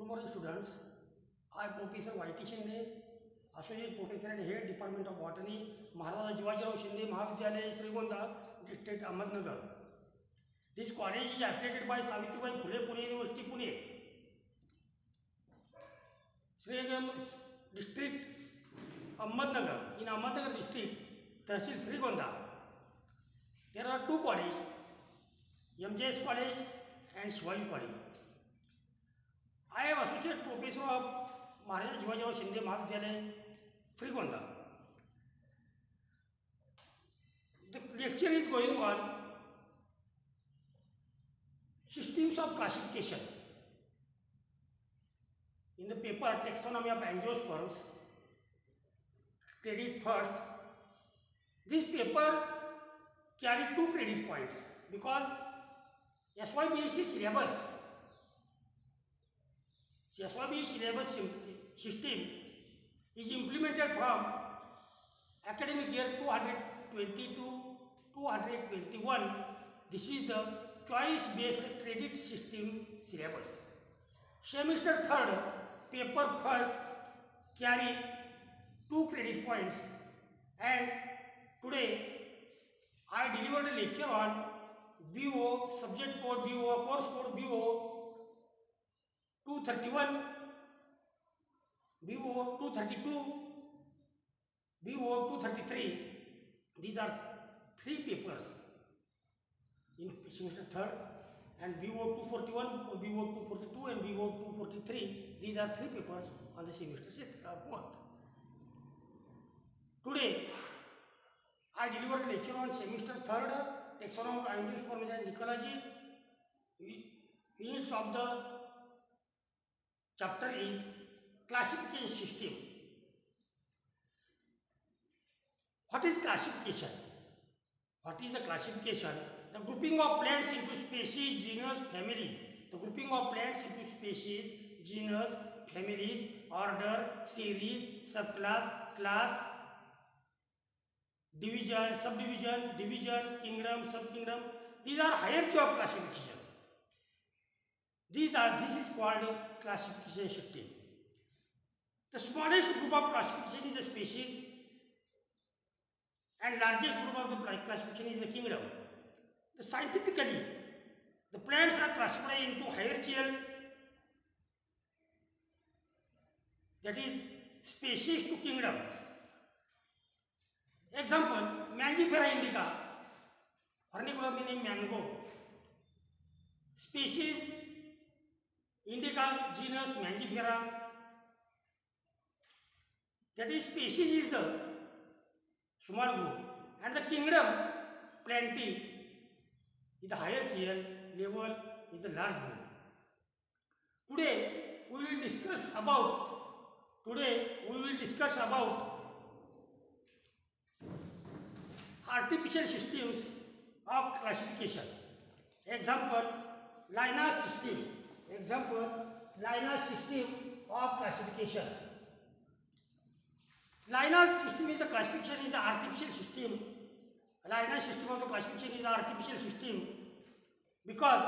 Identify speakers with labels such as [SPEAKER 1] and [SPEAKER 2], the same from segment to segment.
[SPEAKER 1] Good morning, students. I am Professor Y.T. Shinde, Associate Professor and Head Department of Botany, Maharaja Jivaji Shinde Mahavidyalaya, Srigonda, District Ahmednagar. This college is affiliated by Savitribai Phule Pune University, Pune. Srigam District Ahmednagar. In Ahmednagar District, Tehsil Srigonda. There are two colleges, MJS College and Shivaji College. I am Associate Professor of Maharaja Jivaji Shinde Mahavidyalaya, Srigonda. The lecture is going on systems of classification. In the paper Taxonomy of Angiosperms, credit first. This paper carried 2 credit points because SYBSC syllabus system is implemented from academic year 220-221. This is the choice-based credit system syllabus. Semester 3rd, paper first carry 2 credit points, and today I delivered a lecture on BO, subject code BO, course code BO 231, BO 232, BO 233. These are 3 papers in semester 3rd, and BO 241, BO 242 and BO 243. These are 3 papers on the semester 4th. Today I delivered a lecture on semester 3rd, Taxonomy of Angiosperms and Ecology. Units of the chapter is classification system. What is classification? What is the classification? The grouping of plants into species, genus, families. The grouping of plants into species, genus, families, order, series, subclass, class, division, subdivision, division, kingdom, subkingdom. These are hierarchy of classification. This is called a classification system. The smallest group of classification is the species, and largest group of the classification is the kingdom. Scientifically, the plants are classified into hierarchical, that is species to kingdom. Example, Mangifera indica, vernacular meaning mango. Species indica, genus Mangifera. That is species is the small group, and the kingdom plenty is the hierarchical level, is the large group. Today we will discuss about artificial systems of classification. Example, Linus system. Linus system of classification. Linus system is the classification is the artificial system. Linus system of the classification is the artificial system because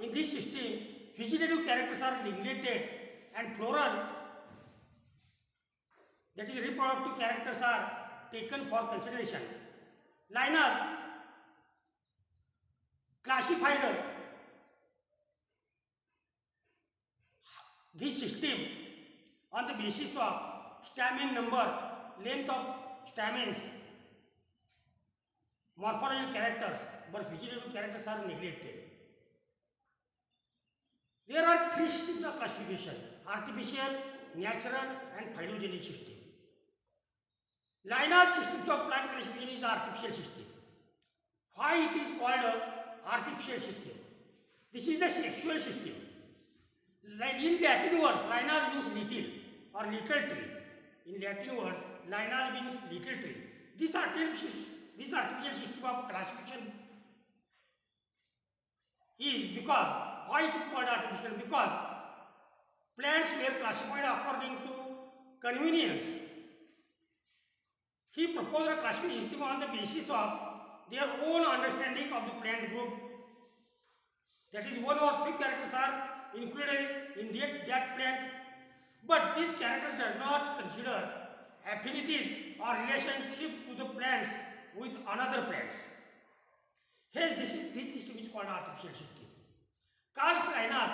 [SPEAKER 1] in this system vegetative characters are neglected and floral, that is reproductive characters are taken for consideration. Linus classified this system on the basis of stamen number, length of stamens, morphological characters, but vegetative characters are neglected. There are 3 systems of classification: artificial, natural and phylogenetic system. Linus systems of plant classification is the artificial system. Why it is called artificial system? This is the sexual system. Like in Latin words, Linus means little or little tree. In Latin words, Linus means little tree. This artificial system of classification is because, why it is called artificial? Because plants were classified according to convenience. He proposed a classification system on the basis of their own understanding of the plant group. That is, 1 or 3 characters are included in that plant, but these characters do not consider affinities or relationship to the plants with another plants. Hence, this system is called artificial system. Carl Linnaeus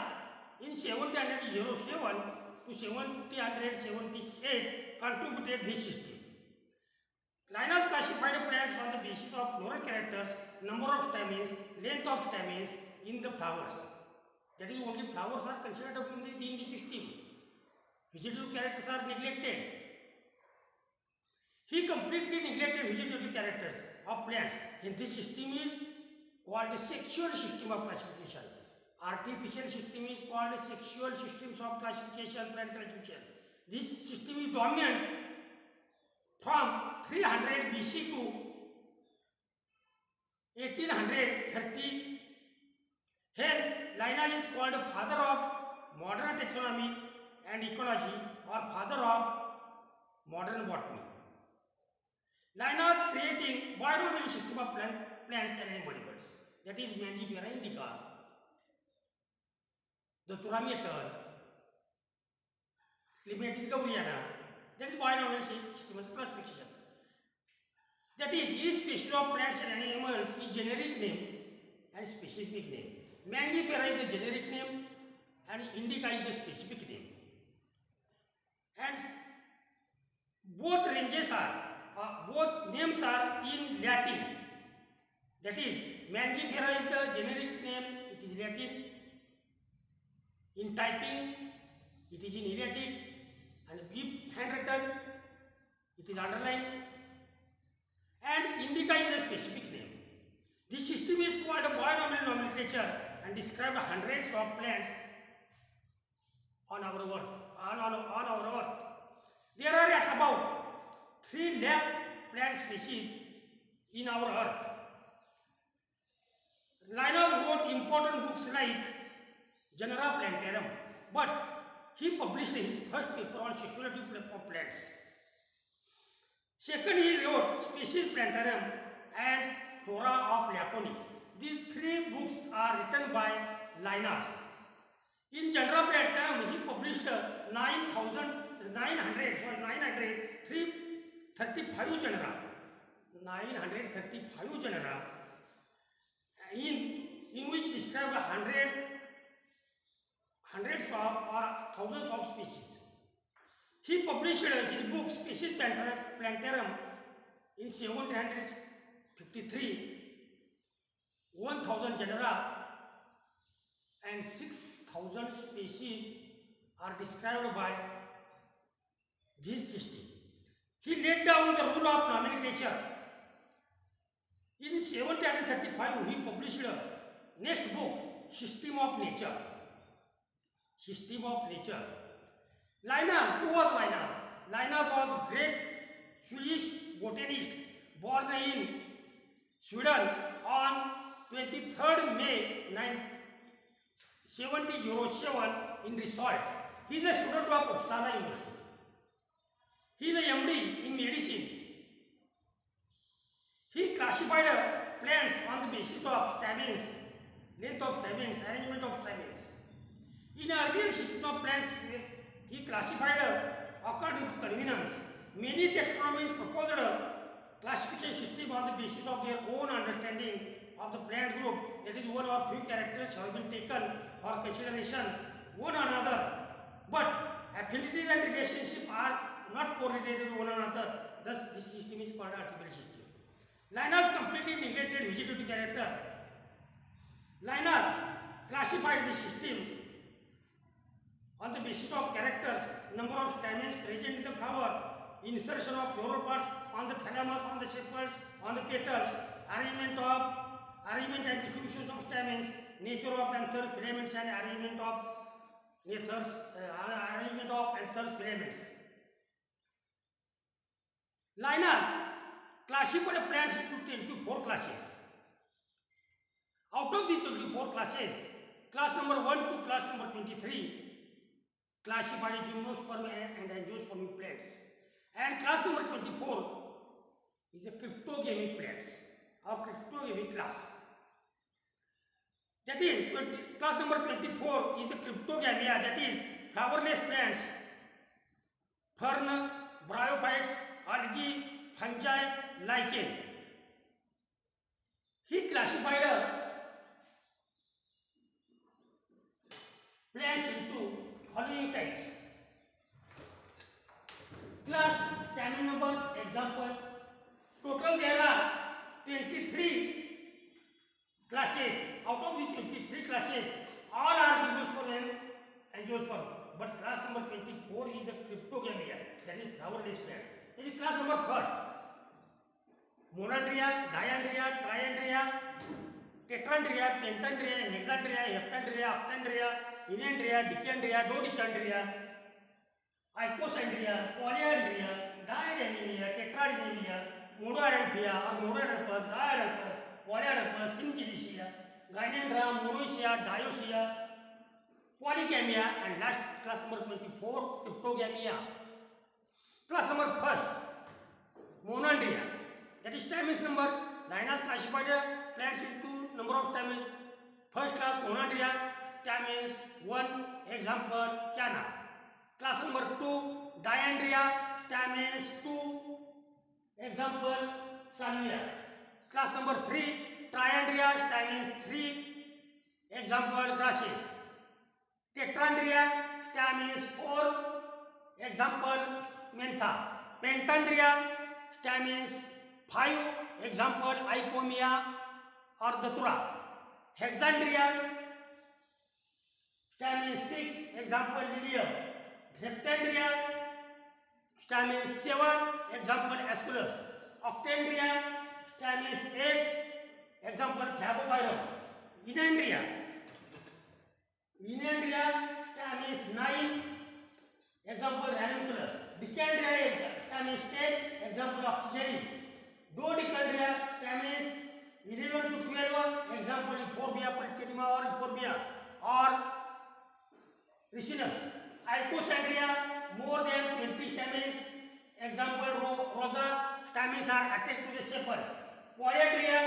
[SPEAKER 1] in 1707 to 1778 contributed this system. Linnaeus classified plants on the basis of floral characters, number of stamens, length of stamens in the flowers. That is, only flowers are considered in the system. Vegetative characters are neglected. He completely neglected vegetative characters of plants, and this system is called a sexual system of classification. Artificial system is called a sexual systems of classification, plant classification. This system is dominant from 300 BC to 1830. Hence, Linnaeus is called father of modern taxonomy and ecology, or father of modern botany. Linnaeus creating binomial system of plants and animals, that is Mangifera indica, the Thurameter, Clematis gauriana, that is binomial system of classification. That is, each species of plants and animals is generic name and specific name. Mangifera is the generic name and indica is the specific name. And both ranges are, both names are in Latin. That is, Mangifera is the generic name, it is Latin. In typing, it is in Hellenistic, and if handwritten, it is underlined. And indica is a specific name. This system is called a binomial nomenclature and describes hundreds of plants on our earth. There are at about 3 lakh plant species in our earth. Linnaeus wrote important books like Genera Plantarum, but he published his first paper on sexuality of plants. Second, he wrote Species Plantarum and Flora of Laponis. These 3 books are written by Linnaeus. In Genera Plantarum, he published 935 genera. 935 genera, in which described hundreds of or thousands of species. He published his book Species Plantarum in 1753. 1,000 genera and 6,000 species are described by this system. He laid down the rule of nomenclature. In 1735, he published next book, System of Nature. System of Nature. Linnaeus, who was Linnaeus? Linnaeus was a great Swedish botanist born in Sweden on 23rd May 1707 in Result. He is a student of Uppsala University. He is a MD in medicine. He classified plants on the basis of stamens, length of stamens, arrangement of stamens. In earlier system of plants, he classified according to convenience. Many taxonomies proposed classification system on the basis of their own understanding of the plant group. That is, one or few characters have been taken for consideration one another, but affinities and relationship are not correlated with one another. Thus, this system is called artificial system. Linnaeus completely neglected vegetative character. Linnaeus classified this system on the basis of characters, number of stamens present in the flower, insertion of floral parts on the thalamus, on the sepals, on the petals, arrangement and distribution of stamens, nature of anthers, filaments, and arrangement of anthers, filaments. Linnaeus classified plants into 4 classes. Out of these 24 classes, class number 1 to class number 23 classified gymnosperm and angiospermic plants, and class number 24 is the cryptogamic plants or cryptogamic class. That is class number 24 is the Cryptogamia, that is flowerless plants, fern, bryophytes, algae, fungi, lichen. He classified plants into following types. Class Staminobus, example. Total there are 23 classes. Out of these 23 classes, all are gymnosperm and angiosperm. But class number 24 is the Cryptogamia, that is flowerless plant. That is class number first. Monandria, diandria, triandria, tetrandria, pentandria, hexandria, heptandria, octandria, enandria, decandria, dodecandria, icosandria, polyandria, diademia, tetradinemia, monoadelphia or monoadelphus, diadelphus, polyadelphus, syngelicia, gynandra, monoecia, dioecia, polygamia, and last class number 24, Cryptogamia. Class number first, Monandria. That is stamens number. Linus classified plants into number of stamens. First class Monandria, stamens 1, example Cana. Class number 2, Diandria, stamens 2, example Salvia. Class number 3, Triandria, stamens 3, example Grasses. Tetrandria, stamens 4, example Mentha. Pentandria, stamens 5, example Icomia or Datura. Hexandria, stamens 6, example Lilium. Heptandria, stamens 7, example Aesculus. Octandria, stamens 8, example Phagopyrum. Enandria, stamens 9, example Ranunculus. Decandria, stamens 10, example Oxygen. Dodecandria, stamens 11 to 12, example Euphorbia pulcherrima or Euphorbia or Ricinus. Icosandria, more than 20 stamens, example Rosa, stamens are attached to the sepals. Polyandria,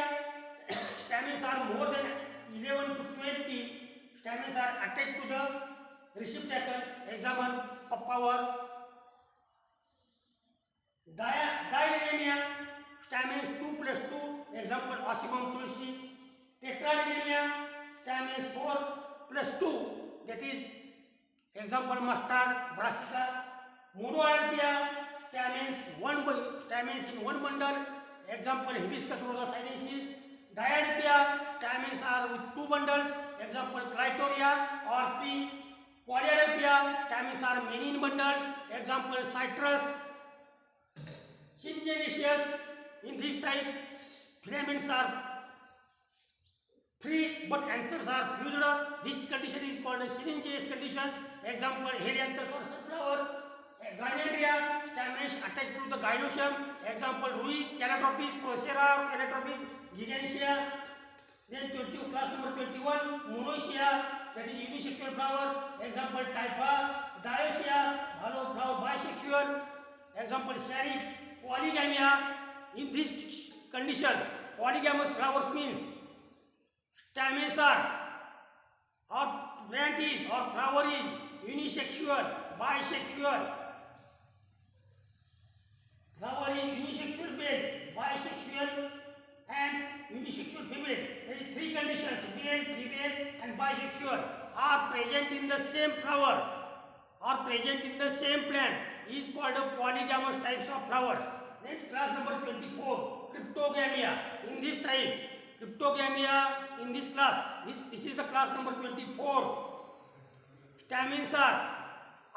[SPEAKER 1] stamens are more than 11 to 20, stamens are attached to the receptacle, example Papaver. Diademia, stamens 2 plus 2, example Ocimum tulsi. Tetradinemia, stamens 4 plus 2, that is example mustard, brassica. Monoadelphia, stamens in one bundle, example Hibiscus rosa sinensis. Diadelphia, stamens are with 2 bundles, example Clitoria or tree. Polyadelphia, stamens are many in bundles, example Citrus. Syngenesius, in this type, filaments are free but anthers are fused. This condition is called syngenesious conditions, example Helianthus or sunflower. Gynandria, stamens attached to the gynoecium, example Rui, Calotropis, Procera, Calotropis, Gigantia. Then class number 21, Monoecia, that is unisexual flowers, example Typha. Dioecia, hollow flower, bisexual, example Syrinx. Polygamia, in this condition, polygamous flowers means stamens are or plant is or flower is unisexual, bisexual. Flower is unisexual male, bisexual and unisexual female. There is 3 conditions, male, female and bisexual are present in the same flower or present in the same plant is called a polygamous types of flowers. Then class number 24, Cryptogamia. In this type, Cryptogamia in this class, this is the class number 24. Stamens are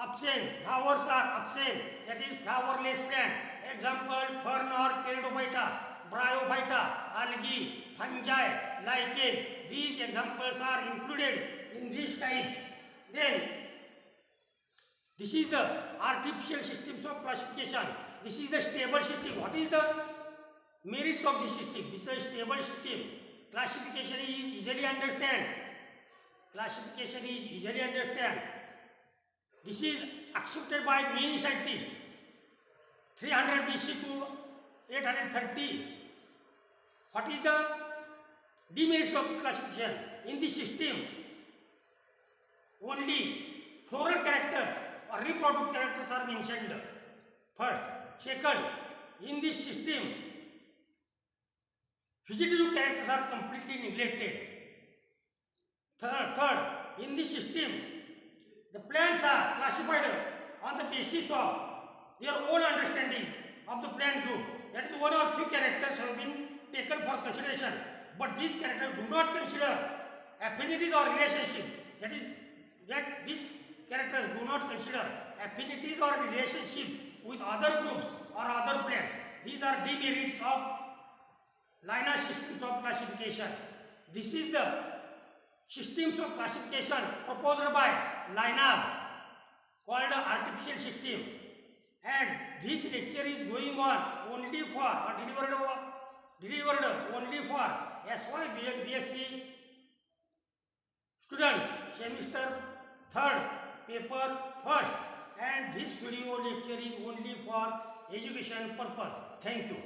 [SPEAKER 1] absent, flowers are absent, that is flowerless plant. Example fern or Pteridophyta, Bryophyta, algae, fungi, lichen. These examples are included in these types. Then this is the artificial systems of classification. This is the stable system. What is the merits of this system? This is a stable system. Classification is easily understand. This is accepted by many scientists. 300 BC to 830. What is the demerits of classification? in the system only floral characters or reproductive characters are mentioned. First. Second, in this system, vegetative characters are completely neglected. Third, in this system, the plants are classified on the basis of their own understanding of the plant group. That is, one or few characters have been taken for consideration, but these characters do not consider affinities or relationship. That these characters do not consider affinities or relationship with other groups or other plants. These are demerits of Linus systems of classification. This is the systems of classification proposed by Linus, called artificial system, and this lecture is going on only for or delivered only for SY BSc students, semester 3rd, paper 1st, and this video lecture is only for education purpose. Thank you.